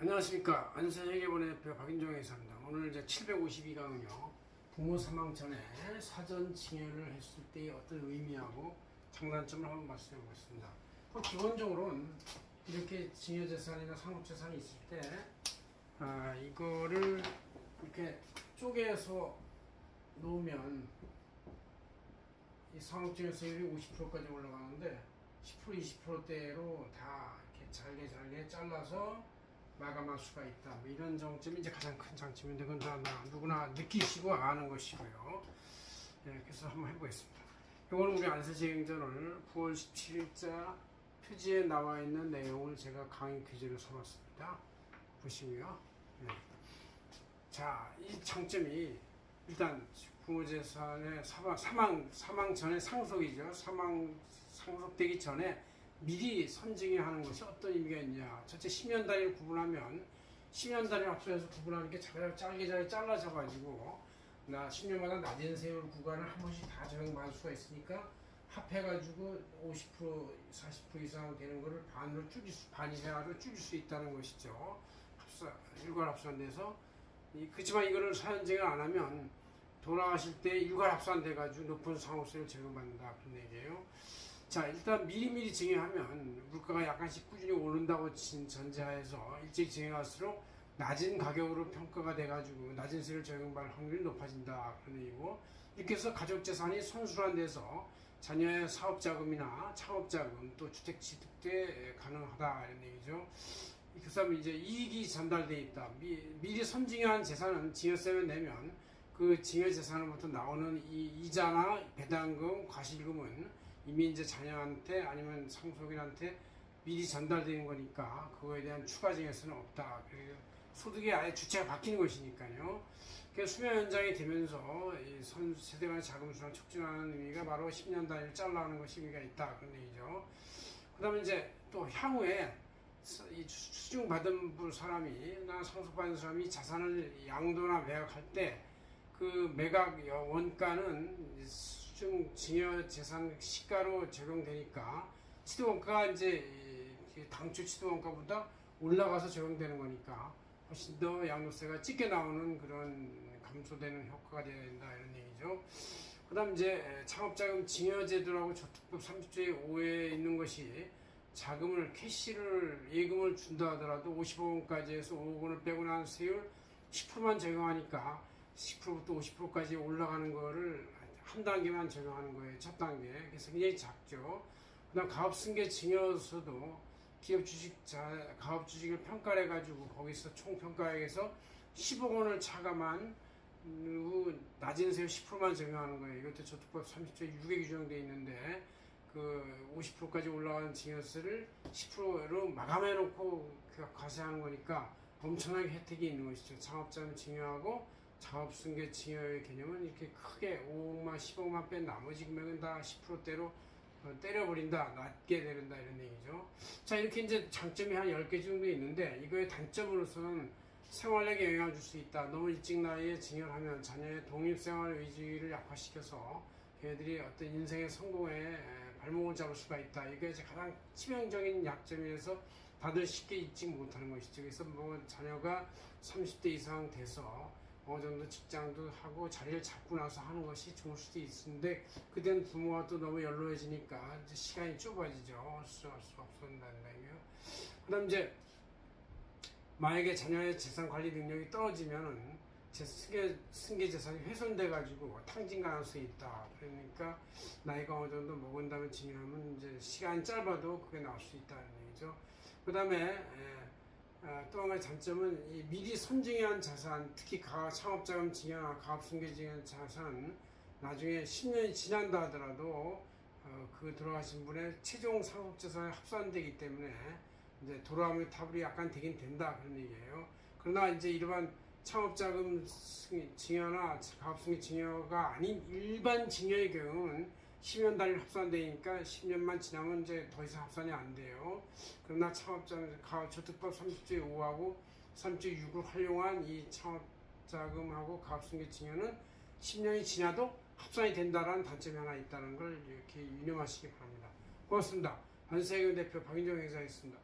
안녕하십니까. 안세회계본의 대표 박인종 회사입니다. 오늘 이제 752강은요, 부모 사망 전에 사전 증여를 했을 때 어떤 의미하고 장단점을 한번 말씀해 보겠습니다. 기본적으로는 이렇게 증여재산이나 상속재산이 있을 때, 이거를 이렇게 쪼개서 놓으면 이 상속증여세율이 50%까지 올라가는데 10% 20%대로 다 이렇게 잘게 잘라서 마감할 수가 있다. 뭐 이런 장점이 이제 가장 큰 장점인데 그건 다 누구나 느끼시고 아는 것이고요. 그래서 한번 해보겠습니다. 이거는 우리 안세제행전을 9월 17일자 표지에 나와 있는 내용을 제가 강의 교재로 써놨습니다. 보시고요. 자, 이 장점이 일단 부모재산의 사망 전에 상속이죠. 상속되기 전에 미리 선증하는 것이 어떤 의미가 있냐. 첫째 10년 단위를 구분하면 10년 단위를 합쳐서 구분하는 게 잘게 잘라져 가지고 10년마다 낮은 세율 구간을 한 번씩 다 적용받을 수가 있으니까 합해가지고 50% 40% 이상 되는 거를 반 이상으로 줄일 수 있다는 것이죠. 일괄합산돼서 그렇지만 이거를 사연증을 안 하면 돌아가실 때 일괄합산돼 가지고 높은 상호세를 적용받는다 그런 얘기예요. 자, 일단 미리미리 증여하면 물가가 약간씩 꾸준히 오른다고 전제하에서 일찍 증여할수록 낮은 가격으로 평가가 돼가지고 낮은 세를 적용받을 확률이 높아진다 그런 얘기고, 이렇게 해서 가족재산이 손순환돼서 자녀의 사업자금이나 창업자금 또 주택취득 때 가능하다 이런 얘기죠. 그 다음에 이제 이익이 전달돼 있다. 미리 선증여한 재산은 증여세를 내면 그 증여재산으로부터 나오는 이 이자나 배당금, 과실금은 이미 이제 자녀한테 아니면 상속인한테 미리 전달되는 거니까 그거에 대한 추가 증여세는 없다. 소득이 아예 주체가 바뀌는 것이니까요. 그래서 수명 연장이 되면서 이 세대 간의 자금 순환 촉진하는 의미가 바로 10년 단위를 잘라하는 것이 의미가 있다 그런 얘기죠. 그다음에 이제 또 향후에 이 수증받은 사람이나 상속받은 사람이 자산을 양도나 매각할 때 그 매각 원가는 수증 증여 재산 시가로 적용되니까 취득원가가 이제 당초 취득원가보다 올라가서 적용되는 거니까 훨씬 더 양도세가 짙게 나오는 그런 감소되는 효과가 되어야 된다 이런 얘기죠. 그 다음 이제 창업자금 증여제도라고 저특법 30조의 5에 있는 것이 자금을 캐시를 예금을 준다 하더라도 50억원까지 해서 5억원을 빼고 난 세율 10%만 적용하니까 10%부터 50%까지 올라가는 거를 한 단계만 적용하는 거예요. 첫 단계. 그래서 굉장히 작죠. 그 다음 가업승계 증여서도 가업 주식을 평가를 해가지고 거기서 총 평가액에서 10억 원을 차감한 낮은 세율 10%만 적용하는 거예요. 이것도 저특법 30조 6에 규정되어 있는데 그 50%까지 올라가는 증여세를 10%로 마감해 놓고 과세하는 거니까 엄청나게 혜택이 있는 것이죠. 창업자는 증여하고 자업승계 증여의 개념은 이렇게 크게 5억만 10억만 뺀 나머지 금액은 다 10%대로 때려버린다, 낮게 되는다 이런 얘기죠. 자, 이렇게 이제 장점이 한 10개 정도 있는데 이거의 단점으로서는 생활력에 영향을 줄 수 있다. 너무 일찍 나이에 증여를 하면 자녀의 독립생활 의지를 약화시켜서 걔네들이 어떤 인생의 성공에 발목을 잡을 수가 있다. 이게 이제 가장 치명적인 약점이라서 다들 쉽게 잊지 못하는 것이죠. 그래서 뭐 자녀가 30대 이상 돼서 어느 정도 직장도 하고 자리를 잡고 나서 하는 것이 좋을 수도 있는데 그때는 부모가 또 너무 연로해지니까 이제 시간이 좁아지죠. 수정할 수 없었다는 거예요. 그 다음 이제 만약에 자녀의 재산 관리 능력이 떨어지면은 승계 재산이 훼손돼 가지고 탕진 가능성이 있다. 그러니까 나이가 어느 정도 먹은 다음에 증여하면 이제 시간이 짧아도 그게 나올 수 있다는 얘기죠. 그 다음에 또 하나의 장점은 이 미리 선증한 자산, 특히 창업자금 증여나 가업승계 증여 자산은 나중에 10년이 지난다 하더라도 그 돌아가신 분의 최종 상속재산에 합산되기 때문에 이제 돌아오면 타불이 약간 되긴 된다 그런 얘기예요. 그러나 이제 일반 창업자금 증여나 가업승계 증여가 아닌 일반 증여의 경우는 10년 단위로 합산되니까 10년만 지나면 이제 더 이상 합산이 안 돼요. 그러나 저특법 30조 5하고 30조 6을 활용한 이 창업자금하고 가업승계 증여는 10년이 지나도 합산이 된다는 단점이 하나 있다는 걸 이렇게 유념하시기 바랍니다. 고맙습니다. 안세경 대표 박인종 행사였습니다.